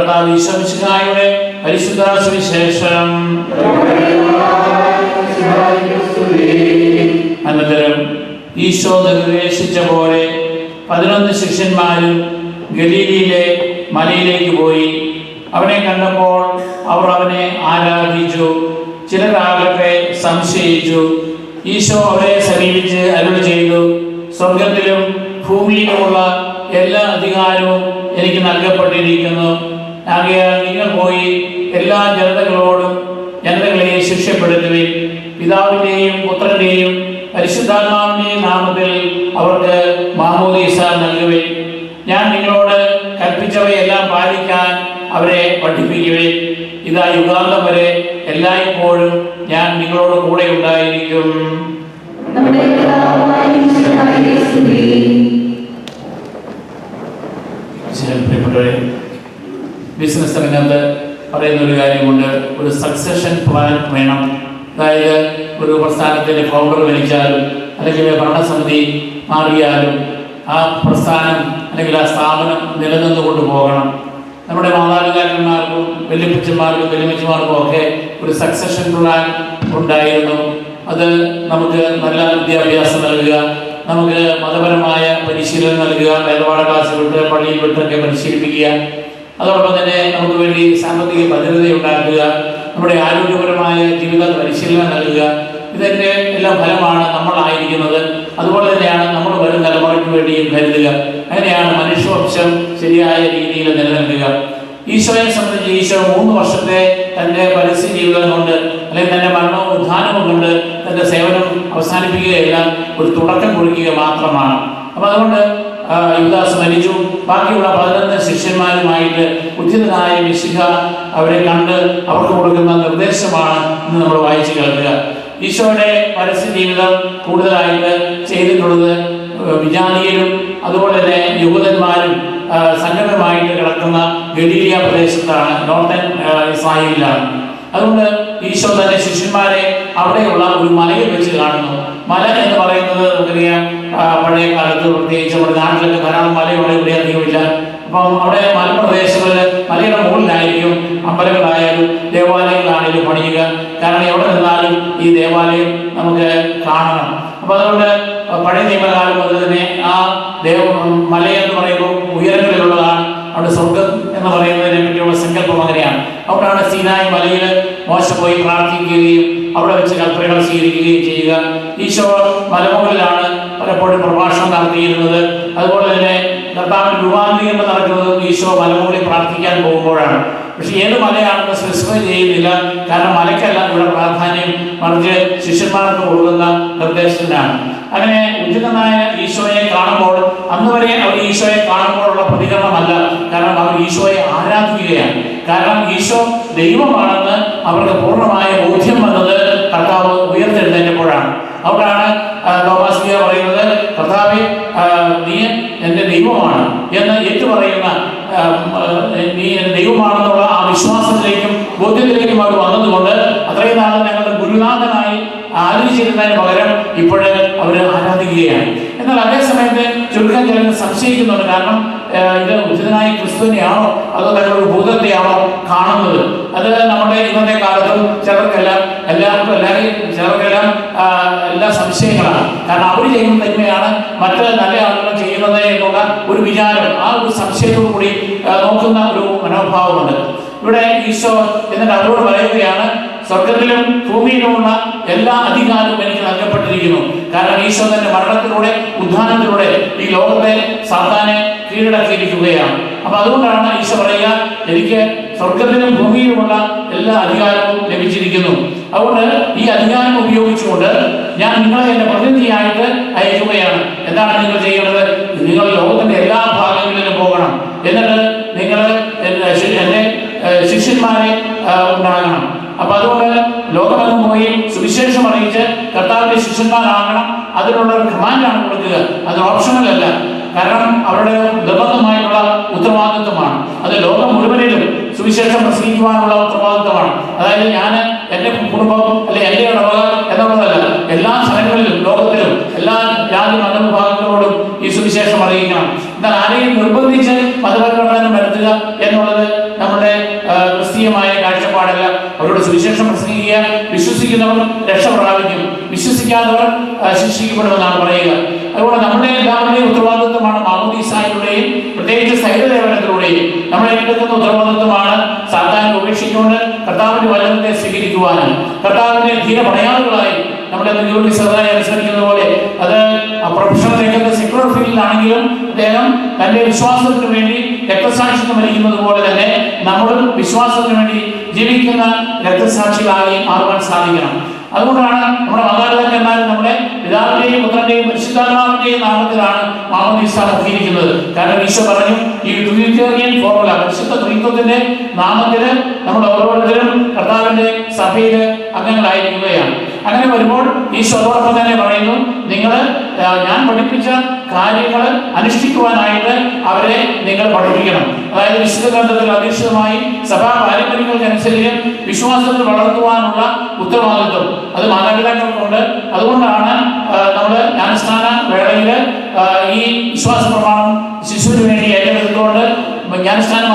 കർത്താവ് ഈശോ മിശിഹായുടെ പരിശുദ്ധ സുവിശേഷം. അനന്തരം ഈശോ നിർദ്ദേശിച്ച പോലെ 11 ശിഷ്യന്മാരും ഗലീലയിലെ മലയിലേക്ക് പോയി. അവനെ കണ്ടപ്പോൾ അവർ അവനെ ആരാധിച്ചു. ചിലരാകട്ടെ സംശയിച്ചു. ഈശോ അവരെ സമീപിച്ച് അരുളി ചെയ്തു, സ്വർഗത്തിലും ഭൂമിയിലുമുള്ള എല്ലാ അധികാരവും എനിക്ക് നൽകപ്പെട്ടിരിക്കുന്നു. ആകയാൽ നിങ്ങൾ പോയി എല്ലാ ജനതകളെ ശിക്ഷപ്പെടുത്തുവിൻ. പിതാവിൻ്റെയും പുത്രൻ്റെയും പരിശുദ്ധാത്മാവിൻ്റെയും നാമത്തിൽ അവർക്ക് മാമോദീസ നൽകുവിൻ. ഞാൻ നിങ്ങളോട് കൽപ്പിച്ചവയെല്ലാം പാലിക്കാൻ അവരെ പഠിപ്പിക്കുവിൻ. ഇതാ യുഗാന്തം വരെ എല്ലായ്പ്പോഴും ഞാൻ നിങ്ങളോട് കൂടെ ഉണ്ടായിരിക്കും. പ്രിയപ്പെട്ടവരെ, ബിസിനസ് രംഗത്ത് പറയുന്ന ഒരു കാര്യമുണ്ട്, ഒരു സക്സഷൻ പ്ലാൻ വേണം. അതായത് ഒരു പ്രസ്ഥാനത്തിൻ്റെ ഫൗണ്ടർ മരിച്ചാലും അല്ലെങ്കിൽ ഭരണസമിതി മാറിയാലും ആ പ്രസ്ഥാനം അല്ലെങ്കിൽ ആ സ്ഥാപനം നിലനിന്ന് കൊണ്ടുപോകണം. നമ്മുടെ മാതാപിതാക്കന്മാർക്കും വല്യപ്പച്ചന്മാർക്കും വല്യമ്മച്ചമാർക്കും ഒക്കെ ഒരു സക്സഷൻ പ്ലാൻ ഉണ്ടായിരുന്നു. അത് നമുക്ക് നല്ല വിദ്യാഭ്യാസം നൽകുക, നമുക്ക് മതപരമായ പരിശീലനം നൽകുക, വേദപാഠ ക്ലാസ് വിട്ട് പള്ളിയിൽ വിട്ടൊക്കെ പരിശീലിപ്പിക്കുക. അതോടൊപ്പം തന്നെ നമുക്ക് വേണ്ടി സാമ്പത്തിക ഭദ്രത ഉണ്ടാക്കുക, നമ്മുടെ ആരോഗ്യപരമായ ജീവിത പരിശീലനം നൽകുക. ഇതിൻ്റെ എല്ലാം ഫലമാണ് നമ്മളായിരിക്കുന്നത്. അതുപോലെ തന്നെയാണ് നമ്മൾ വരും തലമുറയ്ക്ക് വേണ്ടിയും കരുതുക. അങ്ങനെയാണ് മനുഷ്യവംശം ശരിയായ രീതിയിൽ നിലനിൽക്കുക. ഈശോയെ സംബന്ധിച്ച് ഈശോ 3 വർഷത്തെ തൻ്റെ പരസ്യ ജീവിതം കൊണ്ട് അല്ലെങ്കിൽ തൻ്റെ മരണവും ഉദ്ധാനവും കൊണ്ട് തൻ്റെ സേവനം അവസാനിപ്പിക്കുകയല്ല, ഒരു തുടക്കം കുറിക്കുക മാത്രമാണ്. അപ്പം അതുകൊണ്ട് യുദാസ് മരിച്ചു. ബാക്കിയുള്ള 11 ശിഷ്യന്മാരുമായിട്ട് ഉചിതനായ മിശിഹ അവരെ കണ്ട് അവർക്ക് കൊടുക്കുന്ന നിർദ്ദേശമാണ് ഇന്ന് നമ്മൾ വായിച്ചു കേൾക്കുക. ഈശോയുടെ പരസ്യ ജീവിതം കൂടുതലായിട്ട് ചെയ്തിട്ടുള്ളത് വിജാതീയരും അതുപോലെ തന്നെ യഹൂദന്മാരും സംഘടനമായിട്ട് കിടക്കുന്ന ഗലീലിയ പ്രദേശത്താണ്, നോർത്തേൺ ഇസ്രായേലിലാണ്. അതുകൊണ്ട് ഈശോ തന്റെ ശിഷ്യന്മാരെ അവിടെയുള്ള ഒരു മലയിൽ വെച്ച് കാണുന്നു. മല എന്ന് പറയുന്നത് നമുക്കറിയാം, പഴയ കാലത്ത് പ്രത്യേകിച്ച് നമ്മുടെ നാട്ടിലൊക്കെ ധാരാളം മലയുടെ ഇവിടെ അധികമില്ല. അപ്പം അവിടെ മലപ്രദേശങ്ങളിൽ മലയുടെ മുകളിലായിരിക്കും അമ്പലങ്ങളായാലും ദേവാലയങ്ങളാണെങ്കിലും പണിയുക. കാരണം എവിടെ നിന്നാലും ഈ ദേവാലയം നമുക്ക് കാണണം. അപ്പം അതുകൊണ്ട് പഴയ നിയമകാലം മുതൽ തന്നെ ആ മലയെന്ന് പറയുമ്പോൾ ഉയരങ്ങളിലുള്ളതാണ്. അവിടെ സ്വർഗം എന്ന് പറയുന്നതിനെ പറ്റിയുള്ള സങ്കല്പം അങ്ങനെയാണ്. അവിടെയാണ് സീനായി മലയിൽ മോശ പോയി പ്രാർത്ഥിക്കുകയും അവിടെ വെച്ച് കൽപ്പനകൾ സ്വീകരിക്കുകയും ചെയ്യുക. ഈശോ മലമുകളിലാണ് പലപ്പോഴും പ്രഭാഷണം നടത്തിയിരുന്നത്. അതുപോലെ തന്നെ കർത്താവിന് രൂപാന്തരീകരണം നടക്കുന്നത് ഈശോ മലമുകളിൽ പ്രാർത്ഥിക്കാൻ പോകുമ്പോഴാണ്. പക്ഷെ ഏത് മലയാണെന്ന് സ്പെസിഫൈ ചെയ്യുന്നില്ല. കാരണം മലയ്ക്കല്ല ഇവിടെ പ്രാധാന്യം, മറിച്ച് ശിഷ്യന്മാർക്ക് കൊടുക്കുന്ന നിർദ്ദേശത്തിനാണ്. അങ്ങനെ ഉചിതമായ ഈശോയെ കാണുമ്പോൾ അന്ന് വരെ അവർ ഈശോയെ കാണുമ്പോഴുള്ള പ്രതികരണമല്ല, കാരണം അവർ ഈശോയെ ആരാധിക്കുകയാണ്. കാരണം ഈശോ ദൈവമാണെന്ന് അവർക്ക് പൂർണ്ണമായ ബോധ്യം വന്നത് കർത്താവ് ഉയർത്തെഴുന്നേറ്റപ്പോഴാണ്. അവിടെയാണ് തോമാസ് പറയുന്നത്, കർത്താവേ നീ എൻ്റെ ദൈവമാണ് എന്ന് ഏറ്റുപറയുന്ന, നീ എൻ്റെ ദൈവമാണെന്നുള്ള ആ വിശ്വാസത്തിലേക്കും ബോധ്യത്തിലേക്കും അവർ വന്നതുകൊണ്ട് അത്രയും നാളും ഞങ്ങളുടെ ഗുരുനാഥനായി ആരാധിച്ചിരുന്നതിന് പകരം ഇപ്പോഴേ അവർ ആരാധിക്കുകയാണ്. എന്നാൽ അതേ സമയത്ത് ചുരുക്കം ചിലർ സംശയിക്കുന്നുണ്ട്. കാരണം ഇത് ഉചിതനായ ക്രിസ്തുവിനെയാണോ അതോ തങ്ങളുടെ ഭൂതത്തെയാണോ കാണുന്നത്? അത് നമ്മുടെ ഇന്നത്തെ കാലത്തും ചിലർക്കെല്ലാം എല്ലാ സംശയങ്ങളാണ്. കാരണം അവർ ചെയ്യുന്ന തന്നെയാണ് മറ്റ് നല്ല ആളുകൾ ചെയ്യുന്നത് എന്നുള്ള ഒരു വിചാരം, ആ ഒരു സംശയത്തോടു കൂടി നോക്കുന്ന ഒരു മനോഭാവമുണ്ട്. ഇവിടെ ഈശോ എന്നിട്ട് അവരോട് പറയുകയാണ്, സ്വർഗത്തിലും ഭൂമിയിലുമുള്ള എല്ലാ അധികാരവും എനിക്ക് നൽകപ്പെട്ടിരിക്കുന്നു. കാരണം ഈശോ തന്റെ മരണത്തിലൂടെ ഉദ്ധാനത്തിലൂടെ ഈ ലോകത്തെ സാത്താനെ കീഴടക്കിയിരിക്കുകയാണ്. അപ്പൊ അതുകൊണ്ടാണ് ഈശോ പറയുക, എനിക്ക് സ്വർഗത്തിലും ഭൂമിയിലുമുള്ള എല്ലാ അധികാരവും ലഭിച്ചിരിക്കുന്നു. അതുകൊണ്ട് ഈ അധികാരം ഉപയോഗിച്ചുകൊണ്ട് ഞാൻ നിങ്ങളെ എന്റെ പ്രതിനിധിയായിട്ട് അയക്കുകയാണ്. എന്താണ് നിങ്ങൾ ചെയ്യേണ്ടത്? നിങ്ങൾ ലോകത്തിന്റെ എല്ലാ ഭാഗങ്ങളിലും പോകണം. എന്നിട്ട് നിങ്ങൾ എന്റെ ശിഷ്യന്മാരെ ഉണ്ടാകണം. അപ്പൊ അതുകൊണ്ട് ലോകമെങ്ങും പോയി സുവിശേഷം അറിയിച്ച് കർത്താവിന്റെ ശിഷ്യന്മാരാകണം. അതിനുള്ള ഒരു കമാൻഡാണ് കൊടുക്കുക, അത് ഓപ്ഷണലല്ല. കാരണം അവരുടെ നിർബന്ധമായിട്ടുള്ള ഉത്തരവാദിത്വമാണ്. അത് ലോകം മുഴുവനിലും സുവിശേഷം പ്രസംഗിക്കുവാനുള്ള ഉത്തരവാദിത്വമാണ്. അതായത് ഞാൻ എൻ്റെ കുടുംബം അല്ലെ എൻ്റെ ഇടവക എന്നുള്ളതല്ല, എല്ലാ സ്ഥലങ്ങളിലും ലോകത്തിലും എല്ലാ ജാതി മതവിഭാഗങ്ങളോടും ഈ സുവിശേഷം അറിയിക്കണം. എന്നാൽ ആരെയും നിർബന്ധിച്ച് മതപരിവർത്തനം വരുത്തുക എന്നുള്ളത് നമ്മുടെ വിശ്വസിക്കാത്തവർ ശിക്ഷിക്കപ്പെടുമെന്നാണ് പറയുക. അതുകൊണ്ട് നമ്മുടെ എല്ലാവരുടെയും ഉത്തരവാദിത്വമാണ് മാമോദീസായിലൂടെയും പ്രത്യേകിച്ച് സൈവദേവനത്തിലൂടെയും നമ്മൾ ഏറ്റെടുക്കുന്ന ഉത്തരവാദിത്വമാണ് സാത്താനെ ഉപേക്ഷിച്ചുകൊണ്ട് കർത്താവിന്റെ വചനത്തെ സ്വീകരിക്കുവാനും കർത്താവിന്റെ ധീര പടയാളികളായി നമ്മുടെ ജോലി സദായി അനുസരിക്കുന്നത് പോലെ അത് പ്രൊഫഷണൽ രംഗത്ത് സെക്യുലർ ഫീൽഡിലാണെങ്കിലും അദ്ദേഹം തന്റെ വിശ്വാസത്തിന് വേണ്ടി രക്തസാക്ഷിത്വം വഹിക്കുന്നത് പോലെ തന്നെ നമ്മളും വിശ്വാസത്തിന് വേണ്ടി ജീവിക്കുന്ന രക്തസാക്ഷികളായി മാറുവാൻ സാധിക്കണം. അതുകൊണ്ടാണ് നമ്മുടെ മാതാപിതാക്കന്മാർ നമ്മുടെ പിതാവിന്റെയും പുത്രന്റെയും പരിശുദ്ധാത്മാവിന്റെയും നാമത്തിലാണ് മാമോദീസ മുഖീകരിക്കുന്നത്. കാരണം ഈശോ പറഞ്ഞു, ഈ ട്രിനിറ്റേറിയൻ ഫോർമുല പരിശുദ്ധ ത്രിത്വത്തിന്റെ നാമത്തില് നമ്മൾ ഓരോരുത്തരും കർത്താവിന്റെ സഭയില് അംഗങ്ങളായിരിക്കുകയാണ്. അങ്ങനെ വരുമ്പോൾ ഈശോ അതോടൊപ്പം തന്നെ പറയുന്നു, നിങ്ങൾ ഞാൻ പഠിപ്പിച്ച കാര്യങ്ങൾ അനുഷ്ഠിക്കുവാനായിട്ട് അവരെ നിങ്ങൾ പഠിപ്പിക്കണം. അതായത് വിശുദ്ധ ഗ്രന്ഥത്തിൽ അധിഷ്ഠിതമായി സഭാ പാരമ്പര്യങ്ങൾക്കനുസരിച്ച് വിശ്വാസത്തിൽ വളർത്തുവാനുള്ള ഉത്തരവാദിത്വം അത് മാതാപിതാക്കൾക്കുണ്ട്. അതുകൊണ്ടാണ് നമ്മൾ ജ്ഞാനസ്നാന വേളയിൽ ഈ വിശ്വാസ പ്രമാണം ശിശുവിന് വേണ്ടി ഏറ്റെടുത്തുകൊണ്ട് ജ്ഞാനസ്നാന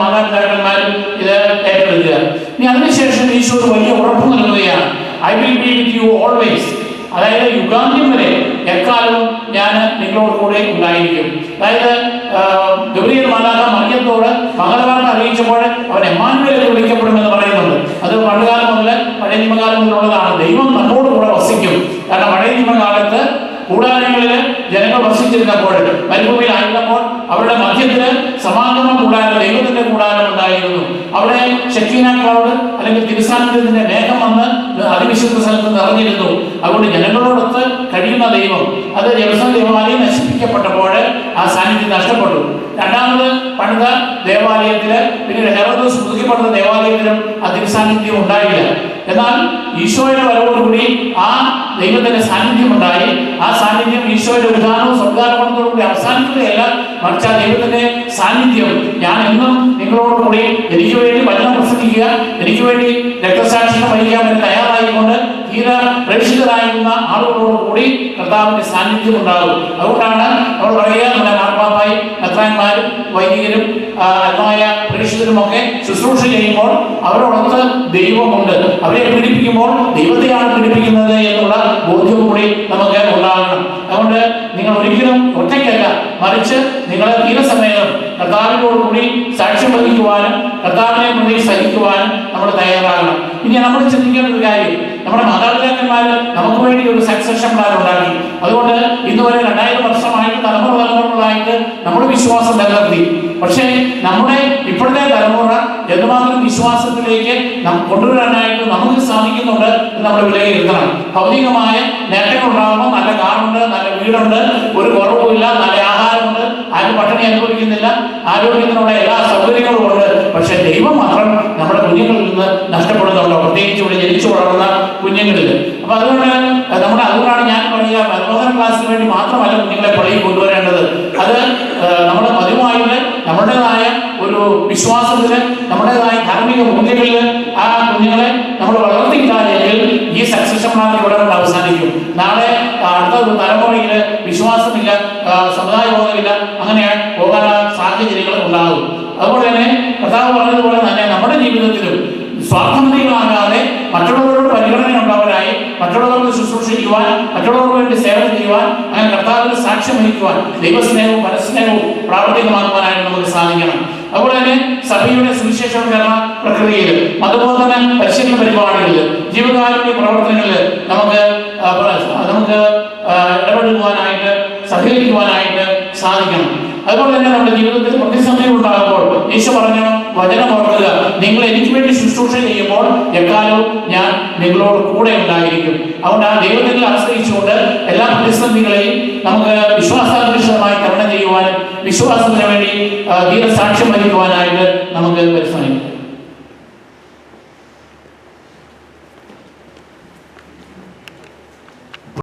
മാതാപിതാക്കന്മാരും ഇത് ഏറ്റെടുക്കുക. ഇനി അതിനുശേഷം ഈശോ വലിയ ഉറപ്പ് നൽകുകയാണ്, I will be with you always. അതായത് യുഗാന്ത്യം വരെ എക്കാലവും ഞാൻ നിങ്ങളോട് കൂടെ ഉണ്ടായിരിക്കും. അതായത് ഗബ്രിയേൽ മാലാഖ മറിയത്തോട് മംഗളവാർത്ത അറിയിച്ചപ്പോൾ അവൻ എമ്മാനുവേൽ എന്ന് വിളിക്കപ്പെടുമെന്ന് പറയുന്നുണ്ട്. അത് പണ്ടുകാലം മുതൽ പഴയ നിയമകാലം മുതലുള്ളതാണ്. ദൈവം നമ്മോട് കൂടെ വസിക്കും. കാരണം പഴയ നിയമകാലത്ത് കൂടാരങ്ങളിൽ ജനങ്ങൾ വസിച്ചിരുന്നപ്പോൾ മരുഭൂമിയിലായിരുന്നപ്പോൾ അവരുടെ മധ്യത്തില് സമാഗമ കൂടാരം, ദൈവത്തിന്റെ കൂടാരം ഉണ്ടായിരുന്നു. അവിടെ ശക്കീന ക്ലൗഡ് അല്ലെങ്കിൽ തിരുസാന്നിധ്യത്തിന്റെ മേഘം വന്ന് അതിവിശുദ്ധ സ്ഥലത്ത് നിറഞ്ഞിരുന്നു. അതുകൊണ്ട് ജനങ്ങളോടൊത്ത് കഴിയുന്ന ദൈവം അത് ജെറുസലേം ദേവാലയം നശിപ്പിക്കപ്പെട്ടപ്പോൾ ആ സാന്നിധ്യം നഷ്ടപ്പെട്ടു. രണ്ടാമത് പണിത ദേവാലയത്തില് പിന്നീട് ഹെറോദോസ് പുതുക്കിപ്പെടുന്ന ദേവാലയത്തിലും ആ തിരുസാന്നിധ്യം ഉണ്ടായില്ല. എന്നാൽ ഈശോയുടെ വരവോടുകൂടി ആ ദൈവത്തിന്റെ സാന്നിധ്യം ഉണ്ടായി. ആ സാന്നിധ്യം ഈശോയുടെ ഉദ്ധാനവും സ്വർഗ്ഗാരോഹണത്തോടുകൂടി അവസാനിക്കുകയല്ല, മറിച്ച് ആ ദൈവത്തിന്റെ സാന്നിധ്യം ഞാൻ എന്നും നിങ്ങളോട് കൂടി എനിക്ക് വേണ്ടി വചനം പ്രസംഗിക്കുക, എനിക്ക് വേണ്ടി രക്തസാക്ഷിത്വം വഹിക്കാൻ വേണ്ടി തയ്യാറായിക്കൊണ്ട് തീര പ്രേക്ഷിതരായിരുന്ന ആളുകളോട് കൂടി കർത്താവിന്റെ സാന്നിധ്യം ഉണ്ടാകും. അതുകൊണ്ടാണ് നമ്മൾ പറയുക, നമ്മുടെ മാർപ്പാപ്പായും മെത്രാന്മാരും വൈദികരും ആത്മായ പ്രേക്ഷിതരുമൊക്കെ ശുശ്രൂഷ ചെയ്യുമ്പോൾ അവരോടൊത്ത് ദൈവമുണ്ട്. അവരെ പീഡിപ്പിക്കുമ്പോൾ ദൈവത്തെയാണ് പീഡിപ്പിക്കുന്നത് എന്നുള്ള ബോധ്യവും കൂടി നമുക്ക് ഉണ്ടാകണം. അതുകൊണ്ട് നിങ്ങൾ ഒരിക്കലും ഒറ്റയ്ക്കല്ല, മറിച്ച് നിങ്ങൾ തീരസമയം കർത്താവിനോട് കൂടി സാക്ഷ്യം വഹിക്കുവാനും കർത്താവിനെ പ്രതി സഹിക്കുവാനും നമ്മൾ തയ്യാറാകണം. ഇനി നമ്മൾ ചിന്തിക്കേണ്ട ഒരു കാര്യം, നമ്മുടെ മാതാപിതാക്കന്മാർ നമുക്ക് വേണ്ടി ഒരു സക്സഷൻ പ്ലാൻ ഉണ്ടാക്കി. അതുകൊണ്ട് ഇന്ന് വരെ 2000 വർഷമായിട്ട് തലമുറകളായിട്ട് നമ്മൾ വിശ്വാസം നിലനിർത്തി. പക്ഷേ നമ്മുടെ ഇപ്പോഴത്തെ തലമുറ എന്തുമാത്രം വിശ്വാസത്തിലേക്ക് കൊണ്ടുവരാനായിട്ട് നമുക്ക് സാധിക്കുന്നുണ്ട് എന്ന് നമ്മൾ വിലയിരുത്തണം. ഭൗതികമായ നേട്ടങ്ങൾ ഉണ്ടാകുമ്പോൾ നല്ല കാറുണ്ട്, നല്ല വീടുണ്ട്, ഒരു കുറവുമില്ല, നല്ല ആഹാരമുണ്ട്, ആരും പട്ടിണി അനുഭവിക്കുന്നില്ല, ആരോഗ്യത്തിനുള്ള എല്ലാ സൗകര്യങ്ങളും ഉണ്ട്. പക്ഷെ ദൈവം മാത്രം നമ്മുടെ കുഞ്ഞുങ്ങളിൽ നിന്ന് നഷ്ടപ്പെടുന്നുണ്ടോ, പ്രത്യേകിച്ച് ഇവിടെ ജനിച്ചു വളർന്ന കുഞ്ഞുങ്ങളിൽ. അപ്പൊ അതുകൊണ്ടാണ് ഞാൻ പറയുക, മനോഹര ക്ലാസ്സിന് വേണ്ടി മാത്രമല്ല കുഞ്ഞുങ്ങളെ പള്ളിയിൽ കൊണ്ടുവരേണ്ടത്. അത് നമ്മുടെ പതിവായിട്ട് നമ്മുടേതായ ഒരു വിശ്വാസത്തില്, നമ്മുടേതായ ധാർമ്മിക മൂല്യങ്ങളിൽ ആ കുഞ്ഞുങ്ങളെ നമ്മൾ വളർത്തിക്കാണെങ്കിൽ ഈ സക്സഷൻ പ്ലാൻ ഇവിടെ അവസാനിക്കും. നാളെ അടുത്ത തലമുറയിൽ വിശ്വാസമില്ല, സമുദായ ബോധമില്ല, അങ്ങനെ പോകാൻ സാഹചര്യങ്ങൾ ഉണ്ടാകും. അതുപോലെ തന്നെ കർത്താവ് പറഞ്ഞതുപോലെ തന്നെ നമ്മുടെ ജീവിതത്തിലും സ്വാർത്ഥമതികളാകാതെ മറ്റുള്ളവരോട് പരിഗണന ഉണ്ടാവരായി, മറ്റുള്ളവർക്ക് ശുശ്രൂഷിക്കുവാൻ, മറ്റുള്ളവർക്ക് വേണ്ടി സേവനം ചെയ്യുവാൻ, അങ്ങനെ കർത്താവിന് സാക്ഷ്യം വഹിക്കുവാൻ, ദൈവസ്നേഹവും പരസ്നേഹവും പ്രാവർത്തികമാക്കുവാനായിട്ട് നമുക്ക് സാധിക്കണം. അതുപോലെ തന്നെ സഭയുടെ സുവിശേഷവൽക്കരണ പ്രക്രിയയിൽ, മതബോധന പരിശീലന പരിപാടികളിൽ, ജീവകാരുണ്യ പ്രവർത്തനങ്ങളിൽ നമുക്ക് ഇടപെടുവാനായിട്ട് സഹകരിക്കുവാനായിട്ട് സാധിക്കണം. അതുപോലെ തന്നെ നമ്മുടെ ജീവിതത്തിൽ പ്രതിസന്ധികൾ ഉണ്ടാകുമ്പോൾ ഈശോ പറഞ്ഞു, വചനം ഓർക്കുക, നിങ്ങൾ എനിക്ക് വേണ്ടി ശുശ്രൂഷ ചെയ്യുമ്പോൾ എക്കാലവും ഞാൻ നിങ്ങളോട് കൂടെ ഉണ്ടായിരിക്കും. അതുകൊണ്ട് ആ ദൈവത്തിൽ ആശ്രയിച്ചുകൊണ്ട് എല്ലാ പ്രതിസന്ധികളെയും നമുക്ക് വിശ്വാസാധിഷ്ഠിതമായി തരണം ചെയ്യുവാനും വിശ്വാസത്തിന് വേണ്ടി ധീരസാക്ഷ്യം വഹിക്കുവാനായിട്ട് നമുക്ക്